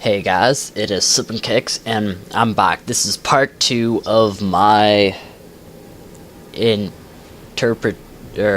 Hey guys, it is Slip and Kicks, and I'm back. This is part 2 of my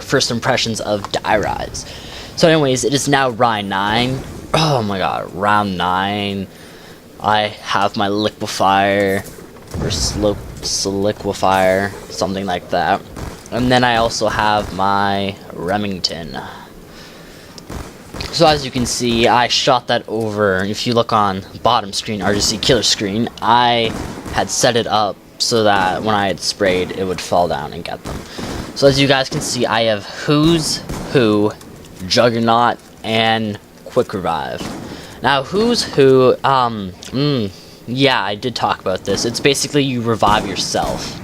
first impressions of Die Rise. So anyways, it is now round 9. Oh my god, round 9. I have my liquefier, or soliquifier, something like that. And then I also have my Remington. So as you can see, I shot that over. If you look on bottom screen, RGC Killer screen, I had set it up so that when I had sprayed, it would fall down and get them. So as you guys can see, I have Who's Who, Juggernaut, and Quick Revive. Now, Who's Who, yeah, I did talk about this. It's basically you revive yourself.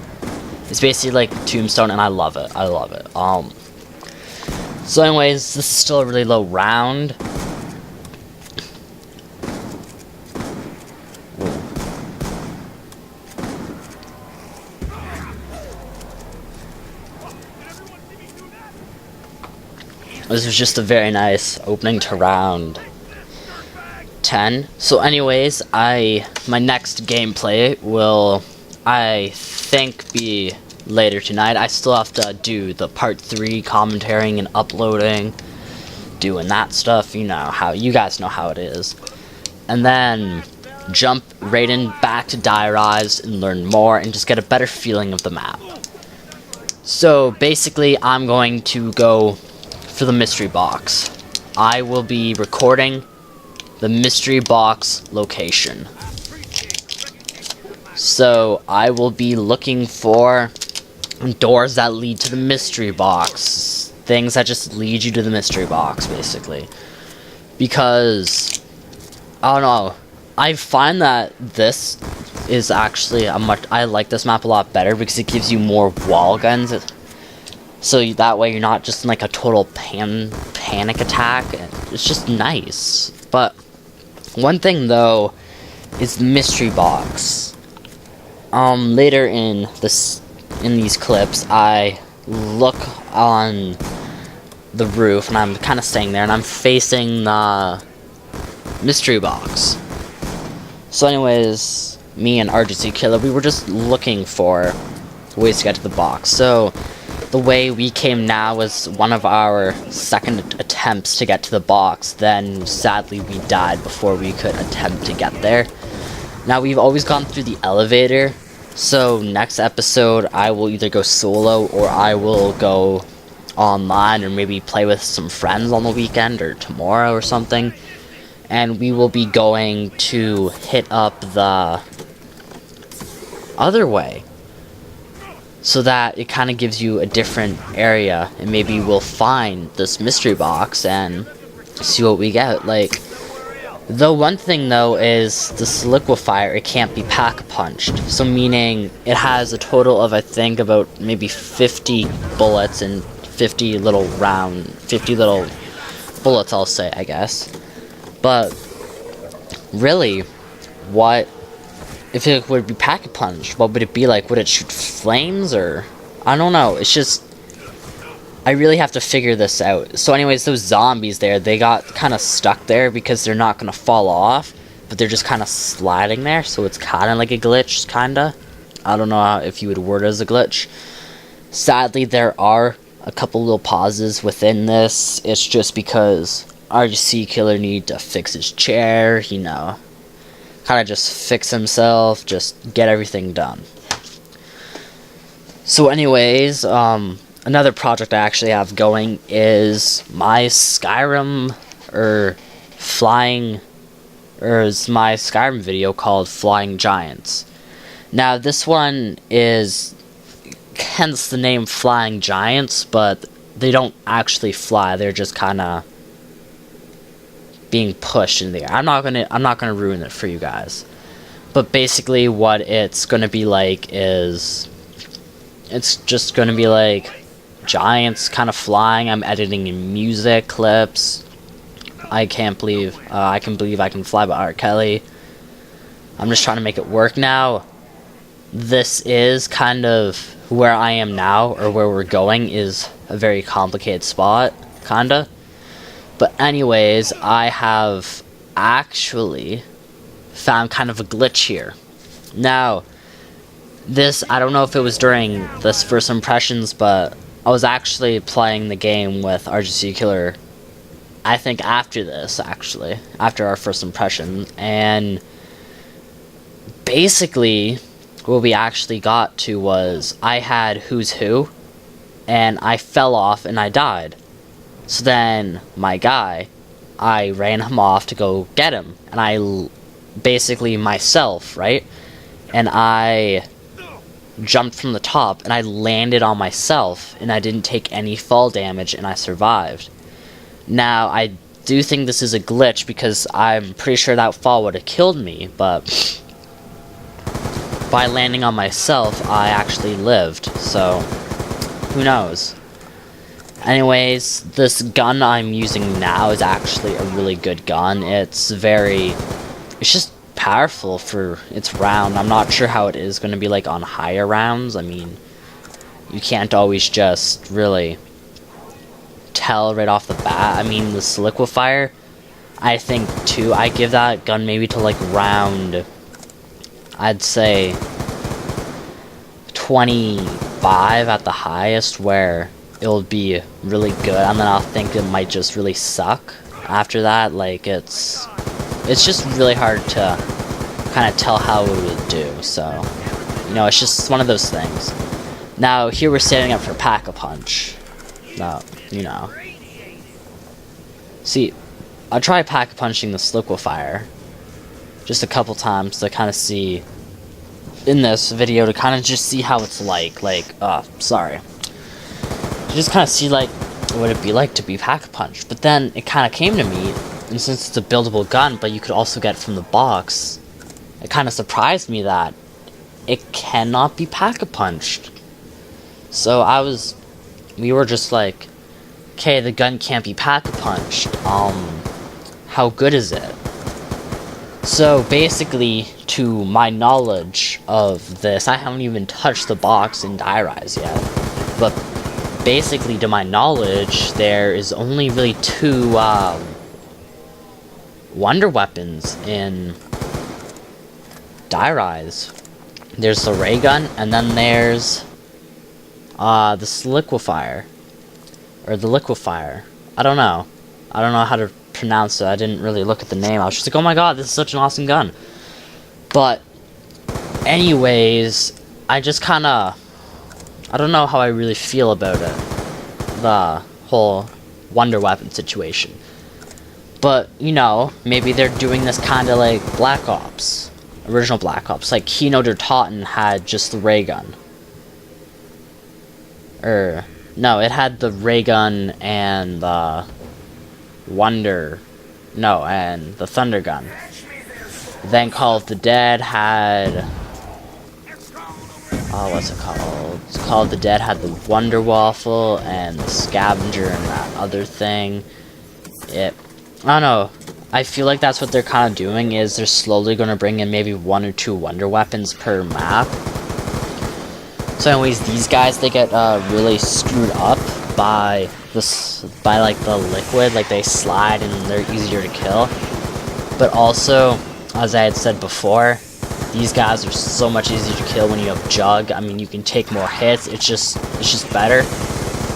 It's basically like Tombstone, and I love it. I love it. So anyways, this is still a really low round. This was just a very nice opening to round 10. So anyways, my next gameplay will, I think, be later tonight. I still have to do the part 3 commentating and uploading, doing that stuff. You know how, you guys know how it is. And then jump right in back to Die Rise and learn more and just get a better feeling of the map. So basically, I'm going to go for the mystery box. I will be recording the mystery box location. So I will be looking for doors that lead to the mystery box. Things that just lead you to the mystery box, basically. Because, I don't know, I find that this is actually I like this map a lot better because it gives you more wall guns. So that way you're not just in like a total panic attack. It's just nice. But one thing though is the mystery box. Later in these clips, I look on the roof and I'm kind of staying there and I'm facing the mystery box. So anyways, me and RGC Killer, we were just looking for ways to get to the box. So the way we came now was one of our second attempts to get to the box. Then sadly we died before we could attempt to get there. Now we've always gone through the elevator. So next episode I will either go solo or I will go online or maybe play with some friends on the weekend or tomorrow or something. And we will be going to hit up the other way so that it kind of gives you a different area, and maybe we'll find this mystery box and see what we get. Like, the one thing though is the soliquifier, it can't be pack punched. So meaning it has a total of, I think, about maybe 50 bullets and 50 little bullets, I'll say, I guess. But really, what if it would be pack punched? What would it be like? Would it shoot flames, or I don't know. It's just, I really have to figure this out. So anyways, those zombies there, they got kind of stuck there because they're not going to fall off, but they're just kind of sliding there, so it's kind of like a glitch, kind of. I don't know if you would word it as a glitch. Sadly, there are a couple little pauses within this. It's just because RGC Killer need to fix his chair, you know. Kind of just fix himself, just get everything done. So anyways, another project I actually have going is my Skyrim my Skyrim video called Flying Giants. Now this one is hence the name Flying Giants, but they don't actually fly. They're just kind of being pushed in the air. I'm not gonna ruin it for you guys. But basically what it's gonna be like is it's just gonna be like giants kind of flying. I'm editing in music clips. I can believe I Can Fly by R. Kelly. I'm just trying to make it work now. This is kind of where I am now, or where we're going is a very complicated spot, kinda. But anyways, I have actually found kind of a glitch here. Now, this, I don't know if it was during this first impressions, but I was actually playing the game with RGC Killer, I think after this, actually, after our first impression, and basically, what we actually got to was, I had Who's Who, and I fell off and I died. So then, my guy, I ran him off to go get him, and I basically myself, right? And I jumped from the top, and I landed on myself, and I didn't take any fall damage, and I survived. Now, I do think this is a glitch, because I'm pretty sure that fall would have killed me, but by landing on myself, I actually lived, so who knows. Anyways, this gun I'm using now is actually a really good gun. It's just powerful for its round. I'm not sure how it is going to be like on higher rounds. I mean, you can't always just really tell right off the bat. I mean, this liquefier, I think too, I give that gun maybe to like round, I'd say 25 at the highest, where it'll be really good, and then I'll think it might just really suck after that. Like, it's just really hard to kind of tell how it would do, so, you know, it's just one of those things. Now, here we're setting up for Pack-a-Punch. Now, you know. See, I tried Pack-a-Punching this liquefier just a couple times to kind of see, in this video, to kind of just see how it's like, sorry. To just kind of see, like, what it'd be like to be Pack-a-Punched. But then, it kind of came to me, and since it's a buildable gun, but you could also get it from the box, it kind of surprised me that it cannot be Pack-a-Punched. So we were just like, okay, the gun can't be Pack-a-Punched, how good is it? So basically, to my knowledge of this, I haven't even touched the box in Die Rise yet, but basically, to my knowledge, there is only really 2 wonder weapons in Die Rise. There's the ray gun, and then there's this liquefier, or the liquefier. I don't know how to pronounce it. I didn't really look at the name. I was just like, oh my god, this is such an awesome gun. But anyways, I just kind of, I don't know how I really feel about it, the whole wonder weapon situation. But, you know, maybe they're doing this kind of like Black Ops, original Black Ops, like Kino der Toten had just the ray gun. No, it had the ray gun and the and the thunder gun. Then Call of the Dead had, what's it called? Call of the Dead had the Wonder Waffle and the Scavenger and that other thing. I don't know. I feel like that's what they're kind of doing, is they're slowly going to bring in maybe 1 or 2 wonder weapons per map. So anyways, these guys, they get really screwed up by like the liquid, like they slide and they're easier to kill. But also, as I had said before, these guys are so much easier to kill when you have Jug. I mean, you can take more hits. It's just better.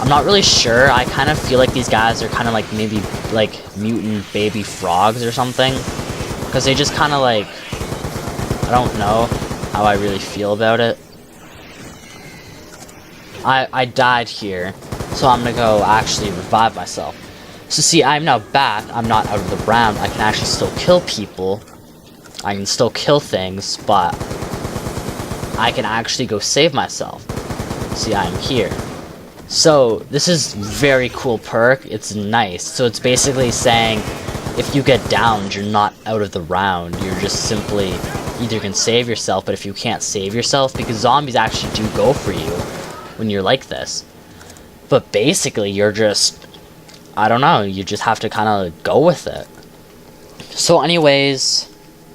I'm not really sure. I kind of feel like these guys are kind of like maybe like mutant baby frogs or something, because they just kind of like, I don't know how I really feel about it. I died here, so I'm gonna go actually revive myself. So see, I'm now back. I'm not out of the ground. I can actually still kill people. I can still kill things, but I can actually go save myself. See, I'm here. So this is very cool perk. It's nice. So it's basically saying, if you get downed, you're not out of the round. You're just simply, either can save yourself, but if you can't save yourself, because zombies actually do go for you when you're like this. But basically, you're just, I don't know, you just have to kind of go with it. So anyways,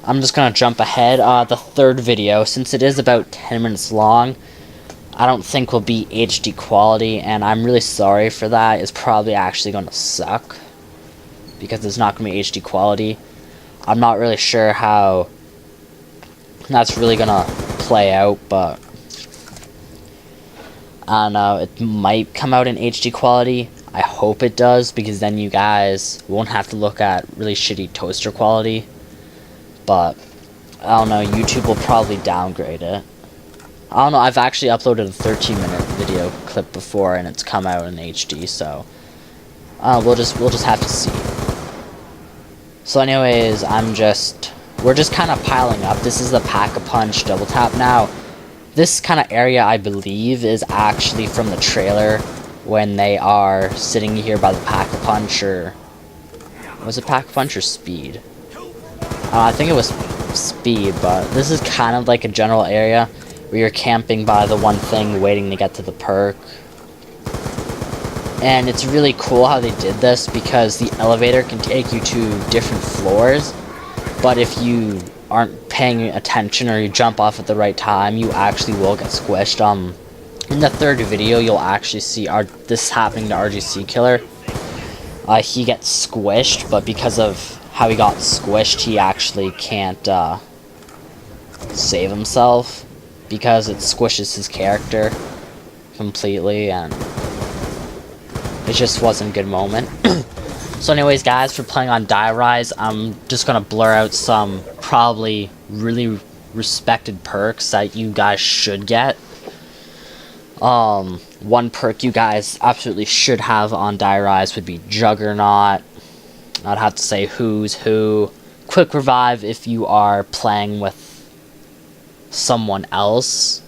I'm just gonna jump ahead. The third video, since it is about 10 minutes long, I don't think will be HD quality, and I'm really sorry for that. It's probably actually gonna suck, because it's not gonna be HD quality. I'm not really sure how that's really gonna play out, but I don't know, it might come out in HD quality. I hope it does, because then you guys won't have to look at really shitty toaster quality. But I don't know, YouTube will probably downgrade it. I don't know, I've actually uploaded a 13-minute video clip before and it's come out in HD, so we'll just have to see. So anyways, we're just kind of piling up. This is the Pack-a-Punch double tap now. This kind of area, I believe, is actually from the trailer when they are sitting here by the Pack-a-Punch, or was it Pack-a-Punch or Speed? I think it was Speed, but this is kind of like a general area where you're camping by the one thing waiting to get to the perk. And it's really cool how they did this, because the elevator can take you to different floors, but if you aren't paying attention or you jump off at the right time, you actually will get squished. In the third video, you'll actually see this happening to RGC Killer. He gets squished, but because of how he got squished, he actually can't save himself, because it squishes his character completely, and it just wasn't a good moment. So anyways, guys, for playing on Die Rise, I'm just gonna blur out some probably really respected perks that you guys should get. One perk you guys absolutely should have on Die Rise would be Juggernaut. I'd have to say Who's Who. Quick Revive if you are playing with someone else.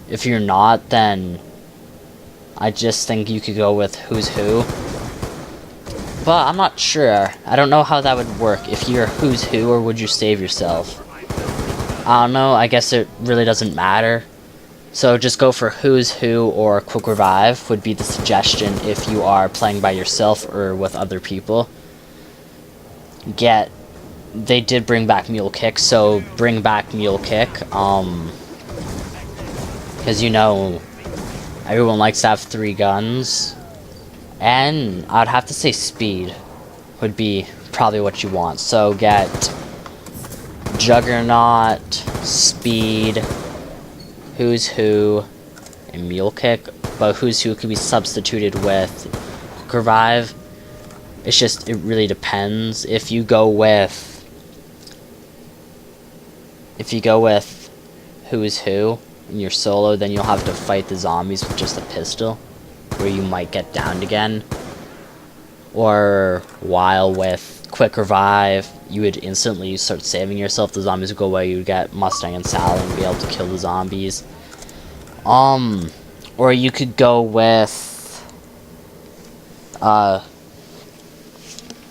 If you're not, then I just think you could go with Who's Who. But I'm not sure. I don't know how that would work. If you're Who's Who, or would you save yourself? I don't know. I guess it really doesn't matter. So just go for Who's Who or Quick Revive would be the suggestion if you are playing by yourself or with other people. They did bring back Mule Kick, so bring back Mule Kick. Because you know, everyone likes to have 3 guns. And I'd have to say Speed would be probably what you want. So get Juggernaut, Speed, Who's Who, and Mule Kick. But Who's Who could be substituted with Quick Revive. It really depends. If you go with Who's Who in your solo, then you'll have to fight the zombies with just a pistol, where you might get downed again. Or while with Quick Revive, you would instantly start saving yourself. The zombies would go away. You would get Mustang and Sally and be able to kill the zombies. Or you could go with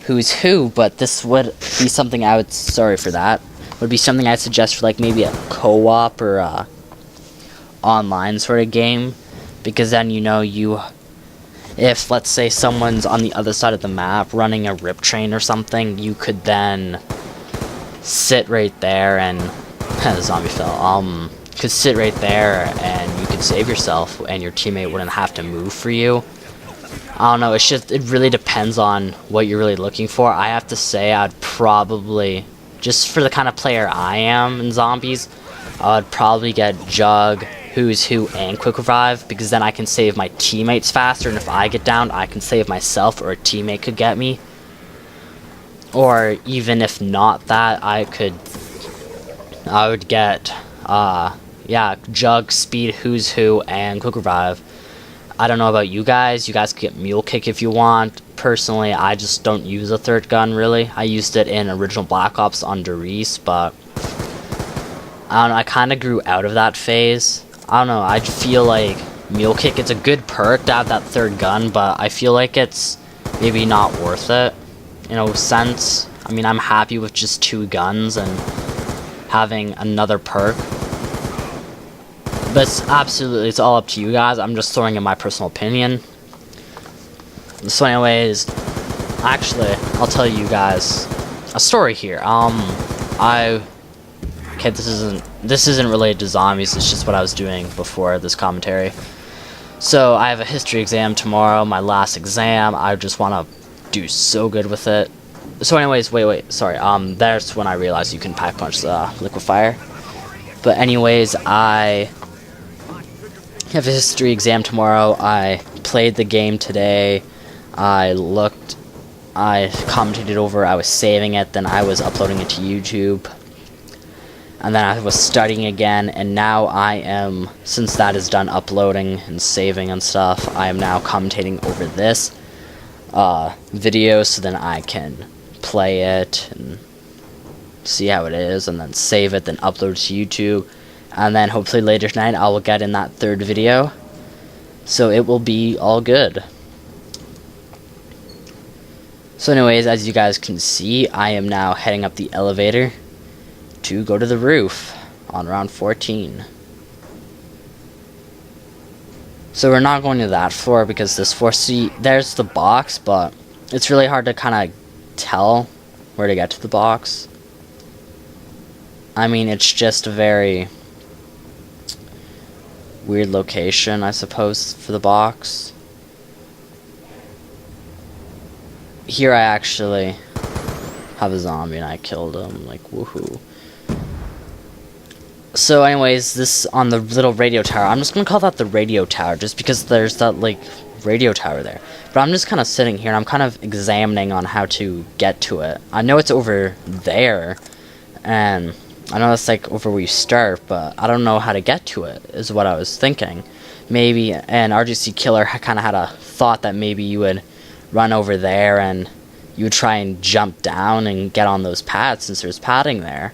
Who's Who, but this would be something would be something I'd suggest for like maybe a co-op or a online sort of game, because then you know if let's say someone's on the other side of the map running a rip train or something, you could then sit right there and the zombie fell. Could sit right there and you could save yourself, and your teammate wouldn't have to move for you. I don't know, it really depends on what you're really looking for. I have to say, I'd probably, just for the kind of player I am in zombies, I'd probably get Jug, Who's Who, and Quick Revive, because then I can save my teammates faster, and if I get down, I can save myself, or a teammate could get me. Or even if not that, I would get, Jug, Speed, Who's Who, and Quick Revive. I don't know about you guys. You guys could get Mule Kick if you want. Personally, I just don't use a third gun, really. I used it in original Black Ops under Reese, but I don't know, I kind of grew out of that phase. I don't know, I feel like Mule Kick, it's a good perk to have that third gun, but I feel like it's maybe not worth it, in a sense. I mean, I'm happy with just 2 guns and having another perk. But it's all up to you guys. I'm just throwing in my personal opinion. So anyways, actually, I'll tell you guys a story here. Okay, this isn't related to zombies, it's just what I was doing before this commentary. So, I have a history exam tomorrow, my last exam. I just want to do so good with it. So anyways, wait, sorry, that's when I realized you can pack punch the liquefier. But anyways, I have a history exam tomorrow. I played the game today. I commented over, I was saving it, then I was uploading it to YouTube. And then I was studying again, and now I am, since that is done uploading and saving and stuff, I am now commentating over this video, so then I can play it and see how it is, and then save it, then upload it to YouTube, and then hopefully later tonight I will get in that third video, so it will be all good. So anyways, as you guys can see, I am now heading up the elevator to go to the roof on round 14. So we're not going to that floor because this floor, see, there's the box, but it's really hard to kind of tell where to get to the box. I mean, it's just a very weird location, I suppose, for the box. Here I actually have a zombie and I killed him, like, woohoo. So anyways, this on the little radio tower, I'm just gonna call that the radio tower just because there's that like radio tower there. But I'm just kind of sitting here and I'm kind of examining on how to get to it. I know it's over there, and I know that's like over where you start, but I don't know how to get to it, is what I was thinking. Maybe an RGC killer kind of had a thought that maybe you would run over there and you would try and jump down and get on those pads since there's padding there.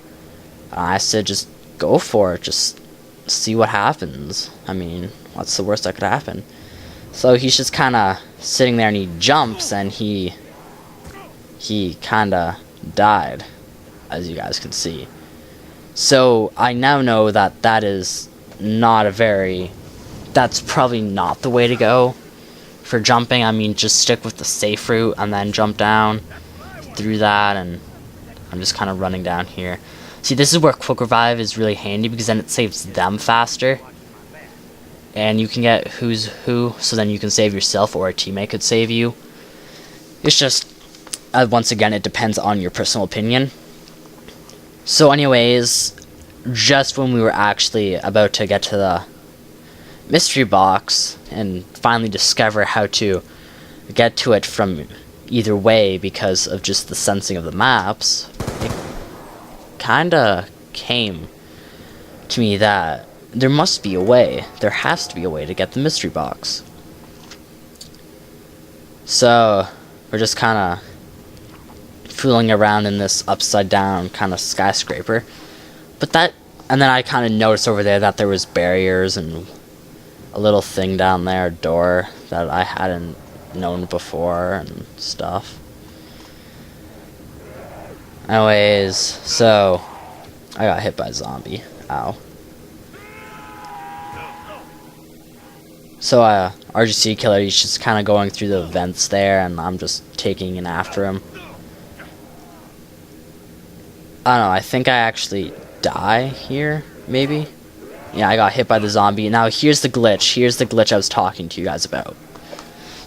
I said just go for it, just see what happens. I mean, what's the worst that could happen? So he's just kind of sitting there and he jumps and he kind of died, as you guys can see. So I now know that that is not a very, that's probably not the way to go for jumping. I mean, just stick with the safe route and then jump down through that, and I'm just kind of running down here. See, this is where Quick Revive is really handy because then it saves them faster. And you can get who's who, so then you can save yourself or a teammate could save you. It's just, once again, it depends on your personal opinion. So anyways, just when we were actually about to get to the mystery box and finally discover how to get to it from either way because of just the sensing of the maps, it kinda came to me that there must be a way. There has to be a way to get the mystery box. So we're just kinda fooling around in this upside down kind of skyscraper. But that, and then I kind of noticed over there that there was barriers and a little thing down there, a door that I hadn't known before and stuff. Anyways, so I got hit by a zombie. Ow. So RGC killer, he's just kind of going through the vents there, and I'm just taking in after him. I don't know, I think I actually die here, maybe? Yeah, I got hit by the zombie. Now here's the glitch. Here's the glitch I was talking to you guys about.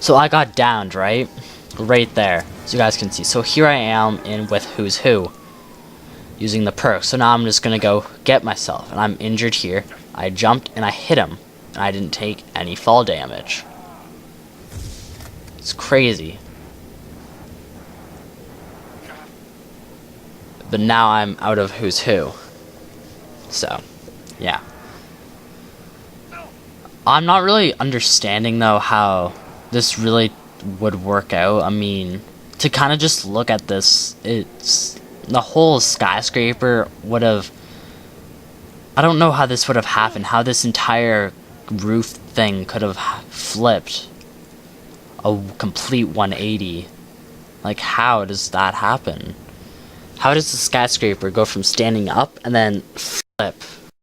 So I got downed, right? Right there, so you guys can see. So here I am in with Who's Who, using the perk. So now I'm just gonna go get myself, and I'm injured here. I jumped and I hit him, and I didn't take any fall damage. It's crazy. But now I'm out of Who's Who. So, yeah. I'm not really understanding, though, how this really would work out. I mean, to kind of just look at this, it's... the whole skyscraper would have... I don't know how this would have happened, how this entire roof thing could have flipped a complete 180. Like, how does that happen? How does the skyscraper go from standing up and then flip